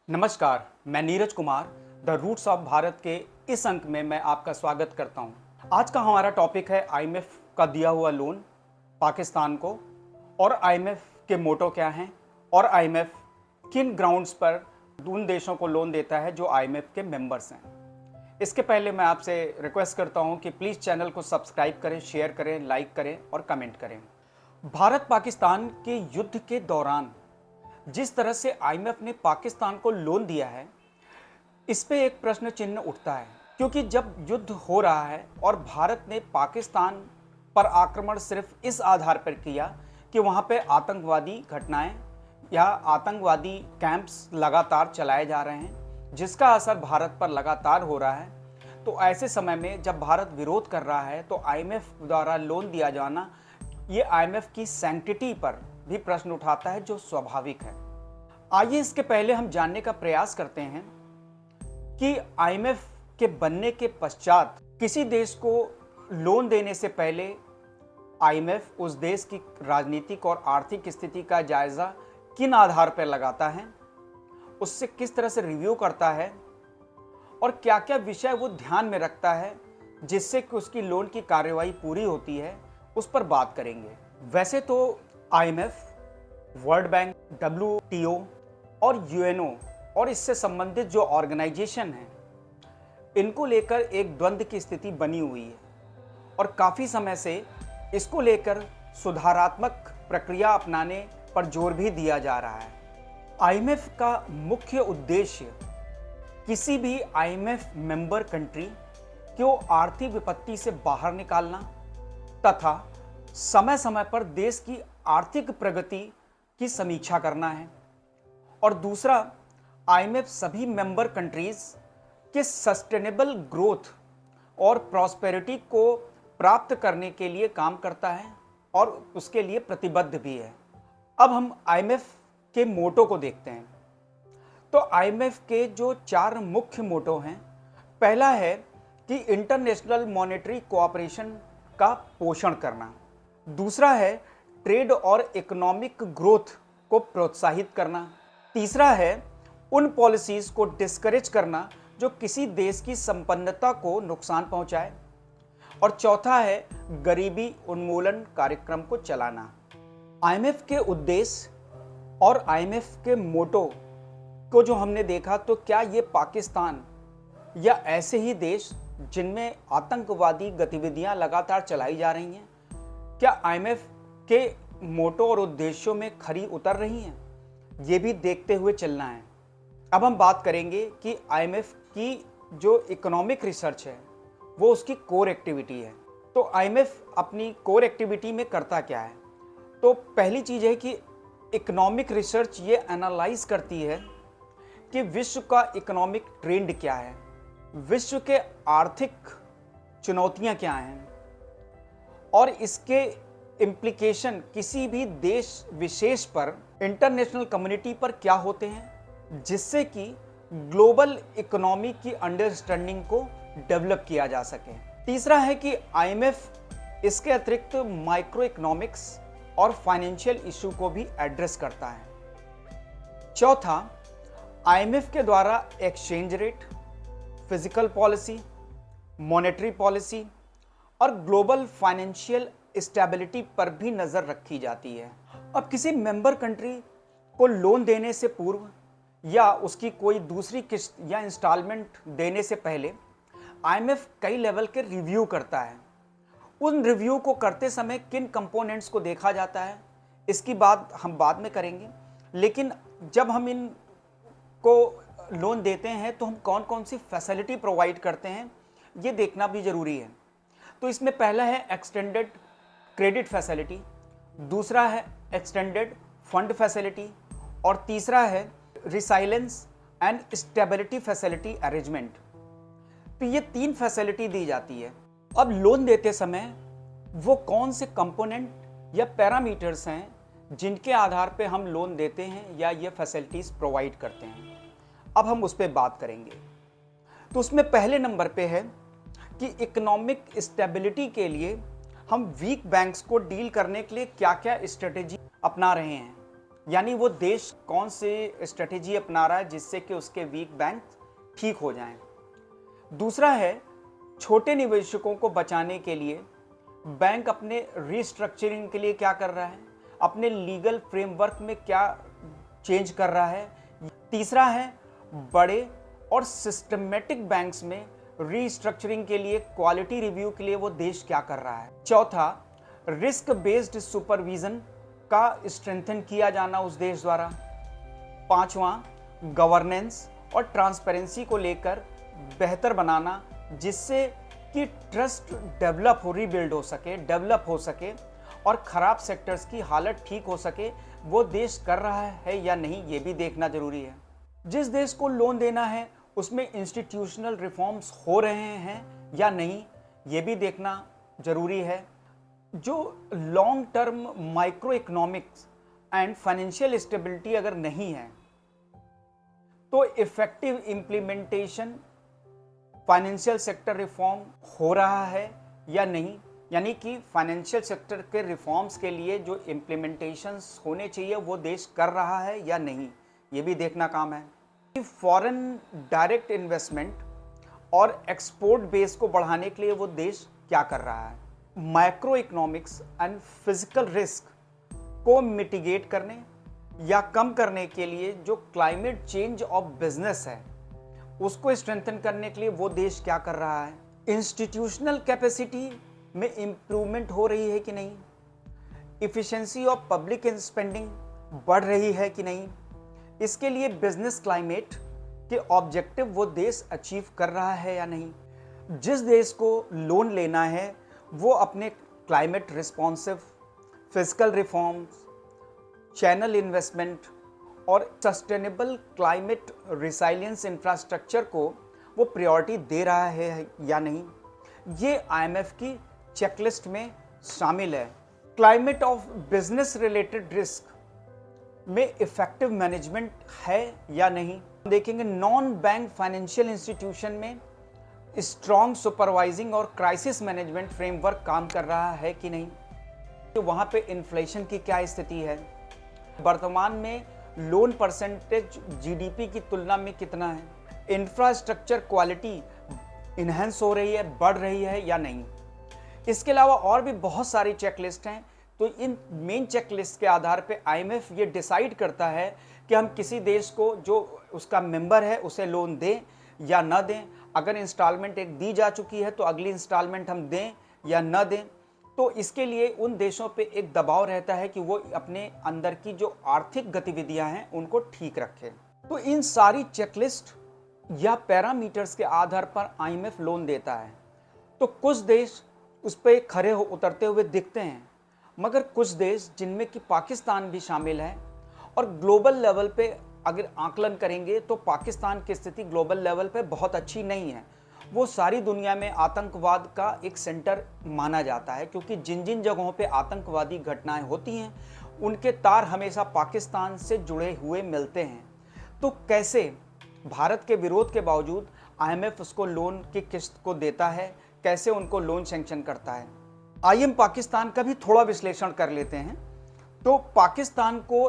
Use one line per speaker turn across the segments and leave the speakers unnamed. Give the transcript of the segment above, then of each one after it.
नमस्कार, मैं Neeraj Kumar the roots of Bharat के इस अंक में मैं आपका स्वागत करता हूं। आज का हमारा टॉपिक है आईएमएफ का दिया हुआ लोन पाकिस्तान को और आईएमएफ के मोटो क्या हैं और आईएमएफ किन ग्राउंड्स पर उन देशों को लोन देता है जो आईएमएफ के मेंबर्स हैं। इसके पहले मैं आपसे रिक्वेस्ट करता हूं कि प्लीज़ चैनल को सब्सक्राइब करें, शेयर करें, लाइक करें और कमेंट करें। भारत पाकिस्तान के युद्ध के दौरान जिस तरह से आईएमएफ ने पाकिस्तान को लोन दिया है, इस पे एक प्रश्न चिन्ह उठता है, क्योंकि जब युद्ध हो रहा है और भारत ने पाकिस्तान पर आक्रमण सिर्फ इस आधार पर किया कि वहाँ पे आतंकवादी घटनाएं या आतंकवादी कैंप्स लगातार चलाए जा रहे हैं, जिसका असर भारत पर लगातार हो रहा है। तो ऐसे समय में जब भारत विरोध कर रहा है तो आईएमएफ द्वारा लोन दिया जाना ये आईएमएफ की सैंक्टिटी पर भी प्रश्न उठाता है, जो स्वाभाविक है। आइए इसके पहले हम जानने का प्रयास करते हैं कि आईएमएफ के बनने के पश्चात किसी देश को लोन देने से पहले आईएमएफ उस देश की राजनीतिक और आर्थिक स्थिति का जायजा किन आधार पर लगाता है, उससे किस तरह से रिव्यू करता है और क्या क्या विषय वो ध्यान में रखता है जिससे कि उसकी लोन की कार्यवाही पूरी होती है, उस पर बात करेंगे। वैसे तो आईएमएफ, वर्ल्ड बैंक, डब्ल्यूटीओ और यूएनओ और इससे संबंधित जो ऑर्गेनाइजेशन हैं, इनको लेकर एक द्वंद्व की स्थिति बनी हुई है और काफ़ी समय से इसको लेकर सुधारात्मक प्रक्रिया अपनाने पर जोर भी दिया जा रहा है। आईएमएफ का मुख्य उद्देश्य किसी भी आईएमएफ मेंबर कंट्री को आर्थिक विपत्ति से बाहर निकालना तथा समय समय पर देश की आर्थिक प्रगति की समीक्षा करना है, और दूसरा आईएमएफ सभी मेंबर कंट्रीज के सस्टेनेबल ग्रोथ और प्रॉस्पेरिटी को प्राप्त करने के लिए काम करता है और उसके लिए प्रतिबद्ध भी है। अब हम आईएमएफ के मोटो को देखते हैं। तो आईएमएफ के जो 4 मुख्य मोटो हैं, पहला है कि इंटरनेशनल मॉनेटरी कोऑपरेशन का पोषण करना, दूसरा है ट्रेड और इकोनॉमिक ग्रोथ को प्रोत्साहित करना, तीसरा है उन पॉलिसीज को डिस्करेज करना जो किसी देश की संपन्नता को नुकसान पहुंचाए, और चौथा है गरीबी उन्मूलन कार्यक्रम को चलाना। आईएमएफ के उद्देश्य और आईएमएफ के मोटो को जो हमने देखा, तो क्या ये पाकिस्तान या ऐसे ही देश जिनमें आतंकवादी गतिविधियां लगातार चलाई जा रही हैं, क्या आईएमएफ के मोटो और उद्देश्यों में खरी उतर रही हैं, ये भी देखते हुए चलना है। अब हम बात करेंगे कि आईएमएफ की जो इकोनॉमिक रिसर्च है वो उसकी कोर एक्टिविटी है। तो आईएमएफ अपनी कोर एक्टिविटी में करता क्या है? तो पहली चीज़ है कि इकोनॉमिक रिसर्च ये एनालाइज करती है कि विश्व का इकोनॉमिक ट्रेंड क्या है, विश्व के आर्थिक चुनौतियां क्या हैं और इसके इम्प्लीकेशन किसी भी देश विशेष पर, इंटरनेशनल कम्युनिटी पर क्या होते हैं, जिससे कि ग्लोबल इकोनॉमी की अंडरस्टैंडिंग को डेवलप किया जा सके। तीसरा है कि आईएमएफ इसके अतिरिक्त माइक्रो इकोनॉमिक्स और फाइनेंशियल इशू को भी एड्रेस करता है। चौथा, आईएमएफ के द्वारा exchange rate, physical policy, monetary policy और ग्लोबल फाइनेंशियल स्टेबिलिटी पर भी नज़र रखी जाती है। अब किसी मेंबर कंट्री को लोन देने से पूर्व या उसकी कोई दूसरी किस्त या इंस्टॉलमेंट देने से पहले आईएमएफ कई लेवल के रिव्यू करता है। उन रिव्यू को करते समय किन कंपोनेंट्स को देखा जाता है, इसकी बात हम बाद में करेंगे, लेकिन जब हम इन को लोन देते हैं तो हम कौन कौन सी फैसिलिटी प्रोवाइड करते हैं ये देखना भी ज़रूरी है। तो इसमें पहला है एक्सटेंडेड क्रेडिट फैसिलिटी, दूसरा है एक्सटेंडेड फंड फैसिलिटी और तीसरा है resilience and stability facility arrangement. तो ये 3 फैसिलिटी दी जाती है। अब लोन देते समय वो कौन से कंपोनेंट या पैरामीटर्स हैं जिनके आधार पे हम लोन देते हैं या ये फैसिलिटीज़ प्रोवाइड करते हैं, अब हम उस पर बात करेंगे। तो उसमें पहले नंबर पे है कि इकोनॉमिक स्टेबिलिटी के लिए हम वीक बैंक्स को डील करने के लिए क्या क्या स्ट्रेटेजी अपना रहे हैं, यानी वो देश कौन से स्ट्रेटेजी अपना रहा है जिससे कि उसके वीक बैंक ठीक हो जाएं। दूसरा है, छोटे निवेशकों को बचाने के लिए बैंक अपने रीस्ट्रक्चरिंग के लिए क्या कर रहा है, अपने लीगल फ्रेमवर्क में क्या चेंज कर रहा है। तीसरा है, बड़े और सिस्टमेटिक बैंक्स में रीस्ट्रक्चरिंग के लिए, क्वालिटी रिव्यू के लिए वो देश क्या कर रहा है। चौथा, रिस्क बेस्ड सुपरविजन का स्ट्रेंथन किया जाना उस देश द्वारा। पांचवा, गवर्नेंस और ट्रांसपेरेंसी को लेकर बेहतर बनाना, जिससे कि ट्रस्ट डेवलप हो सके और खराब सेक्टर्स की हालत ठीक हो सके। वो देश कर रहा है या नहीं, ये भी देखना जरूरी है। जिस देश को लोन देना है उसमें इंस्टीट्यूशनल रिफॉर्म्स हो रहे हैं या नहीं, ये भी देखना जरूरी है। जो long term micro economics and financial stability अगर नहीं है तो effective implementation financial sector reform हो रहा है या नहीं, यानी कि फाइनेंशियल सेक्टर के रिफॉर्म्स के लिए जो इम्प्लीमेंटेशंस होने चाहिए वो देश कर रहा है या नहीं, ये भी देखना काम है। फॉरेन डायरेक्ट इन्वेस्टमेंट और एक्सपोर्ट बेस को बढ़ाने के लिए वो देश क्या कर रहा है। Micro economics and physical risk को मिटिगेट करने या कम करने के लिए जो क्लाइमेट चेंज ऑफ बिजनेस है उसको स्ट्रेंथन करने के लिए वो देश क्या कर रहा है। इंस्टीट्यूशनल कैपेसिटी में इंप्रूवमेंट हो रही है कि नहीं, इफिशिएंसी ऑफ पब्लिक स्पेंडिंग बढ़ रही है कि नहीं, इसके लिए बिजनेस क्लाइमेट के ऑब्जेक्टिव वो देश अचीव कर रहा है या नहीं। जिस देश को लोन लेना है वो अपने climate responsive, physical reforms, channel investment और सस्टेनेबल क्लाइमेट रिसाइलियंस इंफ्रास्ट्रक्चर को वो प्रायोरिटी दे रहा है या नहीं, ये आईएमएफ की चेकलिस्ट में शामिल है। Climate of business related risk में इफेक्टिव मैनेजमेंट है या नहीं देखेंगे। नॉन बैंक फाइनेंशियल इंस्टीट्यूशन में स्ट्रॉन्ग सुपरवाइजिंग और क्राइसिस मैनेजमेंट फ्रेमवर्क काम कर रहा है कि नहीं, तो वहाँ पे इन्फ्लेशन की क्या स्थिति है, वर्तमान में लोन परसेंटेज जीडीपी की तुलना में कितना है, इंफ्रास्ट्रक्चर क्वालिटी इन्हेंस हो रही है, बढ़ रही है या नहीं। इसके अलावा और भी बहुत सारी चेकलिस्ट हैं, तो इन मेन चेकलिस्ट के आधार पे आईएमएफ ये डिसाइड करता है कि हम किसी देश को जो उसका मेंबर है उसे लोन दें या ना दें। अगर इंस्टॉलमेंट एक दी जा चुकी है तो अगली इंस्टॉलमेंट हम दें या ना दें। तो इसके लिए उन देशों पे एक दबाव रहता है कि वो अपने अंदर की जो आर्थिक गतिविधियां हैं उनको ठीक रखें। तो इन सारी चेकलिस्ट या पैरामीटर्स के आधार पर आईएमएफ लोन देता है। तो कुछ देश उस पर खरे उतरते हुए दिखते हैं, मगर कुछ देश जिनमें कि पाकिस्तान भी शामिल है, और ग्लोबल लेवल पे अगर आकलन करेंगे तो पाकिस्तान की स्थिति ग्लोबल लेवल पे बहुत अच्छी नहीं है। वो सारी दुनिया में आतंकवाद का एक सेंटर माना जाता है, क्योंकि जिन जिन जगहों पे आतंकवादी घटनाएं होती हैं उनके तार हमेशा पाकिस्तान से जुड़े हुए मिलते हैं। तो कैसे भारत के विरोध के बावजूद आईएमएफ उसको लोन की किस्त को देता है, कैसे उनको लोन सैंक्शन करता है। आइए हम पाकिस्तान का भी थोड़ा विश्लेषण कर लेते हैं। तो पाकिस्तान को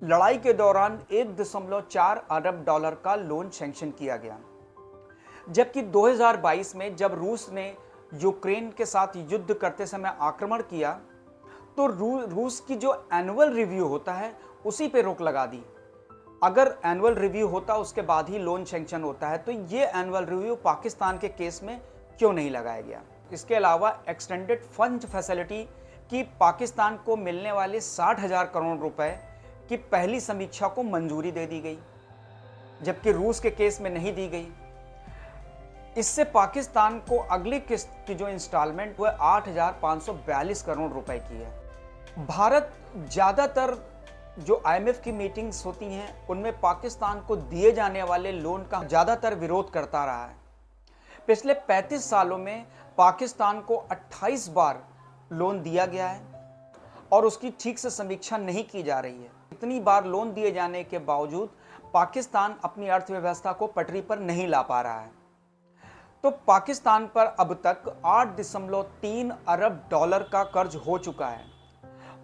लड़ाई के दौरान 1.4 अरब डॉलर का लोन सैंक्शन किया गया, जबकि 2022 में जब रूस ने यूक्रेन के साथ युद्ध करते समय आक्रमण किया तो रूस की जो एनुअल रिव्यू होता है उसी पे रोक लगा दी। अगर एनुअल रिव्यू होता उसके बाद ही लोन सैंक्शन होता है, तो ये एनुअल रिव्यू पाकिस्तान के केस में क्यों नहीं लगाया गया। इसके अलावा एक्सटेंडेड फंड फैसिलिटी की पाकिस्तान को मिलने वाले 60,000 करोड़ रुपए की पहली समीक्षा को मंजूरी दे दी गई, जबकि रूस के केस में नहीं दी गई। इससे पाकिस्तान को अगली किस्त की जो इंस्टॉलमेंट वह 8,542 करोड़ रुपए की है। भारत ज़्यादातर जो आईएमएफ की मीटिंग्स होती हैं उनमें पाकिस्तान को दिए जाने वाले लोन का ज़्यादातर विरोध करता रहा है। पिछले 35 सालों में पाकिस्तान को 28 बार लोन दिया गया है और उसकी ठीक से समीक्षा नहीं की जा रही है। इतनी बार लोन दिए जाने के बावजूद पाकिस्तान अपनी अर्थव्यवस्था को पटरी पर नहीं ला पा रहा है। तो पाकिस्तान पर अब तक 8.3 अरब डॉलर का कर्ज हो चुका है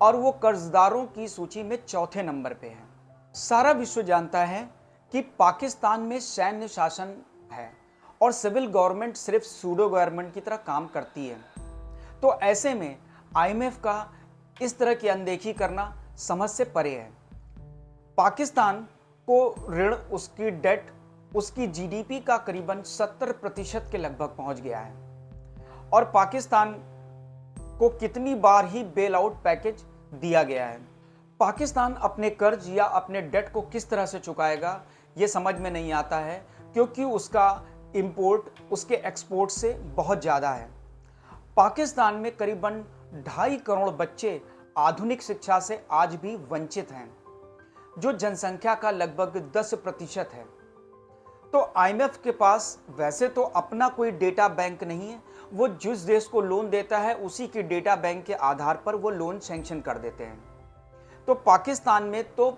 और वो कर्जदारों की सूची में चौथे नंबर पे है। सारा विश्व जानता है कि पाकिस्तान में सैन्य शासन है और सिविल गवर्नमेंट सिर्फ सूडो गवर्नमेंट की तरह काम करती है। तो ऐसे में आईएमएफ का इस तरह की अनदेखी करना समझ से परे है। पाकिस्तान को ऋण, उसकी डेट, उसकी जीडीपी का करीबन 70% के लगभग पहुंच गया है और पाकिस्तान को कितनी बार ही बेल आउट पैकेज दिया गया है। पाकिस्तान अपने कर्ज या अपने डेट को किस तरह से चुकाएगा ये समझ में नहीं आता है, क्योंकि उसका इंपोर्ट उसके एक्सपोर्ट से बहुत ज़्यादा है। पाकिस्तान में करीबन 2.5 करोड़ बच्चे आधुनिक शिक्षा से आज भी वंचित हैं, जो जनसंख्या का लगभग 10% है। तो आईएमएफ के पास वैसे तो अपना कोई डेटा बैंक नहीं है, वो जिस देश को लोन देता है उसी की डेटा बैंक के आधार पर वो लोन सैंक्शन कर देते हैं। तो पाकिस्तान में तो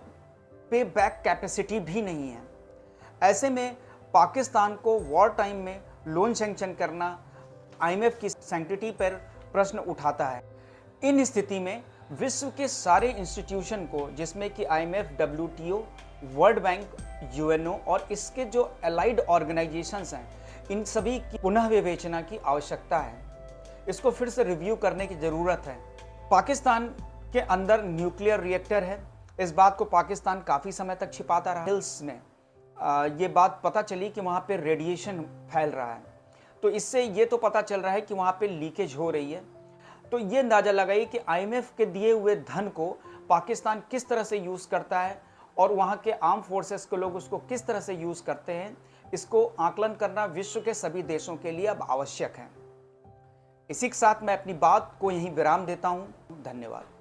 पे बैक कैपेसिटी भी नहीं है। ऐसे में पाकिस्तान को वॉर टाइम में लोन सैंक्शन करना आईएमएफ की सैंक्टिटी पर प्रश्न उठाता है। इन स्थिति में विश्व के सारे इंस्टीट्यूशन को, जिसमें कि IMF, WTO, world bank, UNO और इसके जो एलाइड ऑर्गेनाइजेशंस हैं, इन सभी की पुनः विवेचना की आवश्यकता है। इसको फिर से रिव्यू करने की ज़रूरत है। पाकिस्तान के अंदर न्यूक्लियर रिएक्टर है, इस बात को पाकिस्तान काफ़ी समय तक छिपाता रहा। हिल्स में ये बात पता चली कि वहाँ पे रेडिएशन फैल रहा है, तो इससे ये तो पता चल रहा है कि वहाँ पे लीकेज हो रही है। तो ये अंदाज़ा लगाइए कि आईएमएफ के दिए हुए धन को पाकिस्तान किस तरह से यूज़ करता है और वहाँ के आर्म फोर्सेस के लोग उसको किस तरह से यूज़ करते हैं। इसको आकलन करना विश्व के सभी देशों के लिए अब आवश्यक है। इसी के साथ मैं अपनी बात को यहीं विराम देता हूँ। धन्यवाद।